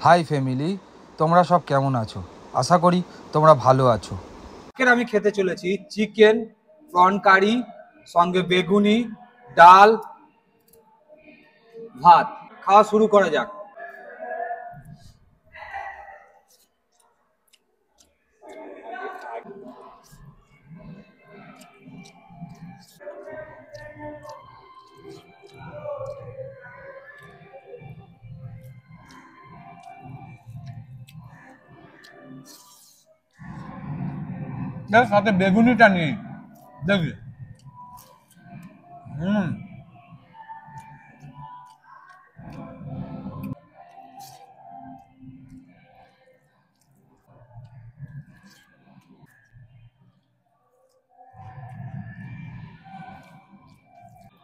High family, তোমরা সব কেমন আছো? আশা করি তোমরা ভালো আছো। আজকে আমি খেতে চলেছি চিকেন প্রন কারি, সঙ্গে বেগুনি, ডাল, ভাত। খাওয়া শুরু করা যাক। সাথে বেগুনিটা নিয়ে দেখি।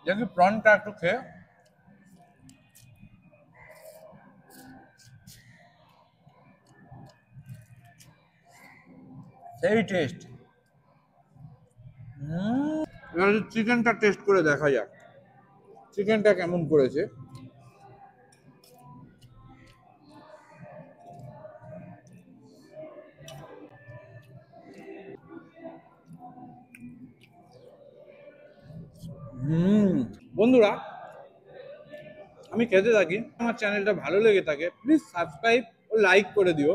দেখি প্রনটা একটু খেয়ে। সেই টেস্ট। এবার চিকেনটা টেস্ট করে দেখা যাক চিকেনটা কেমন করেছে। বন্ধুরা, আমি খেতে থাকি। আমার চ্যানেলটা ভালো লেগে থাকে প্লিজ সাবস্ক্রাইব ও লাইক করে দিও।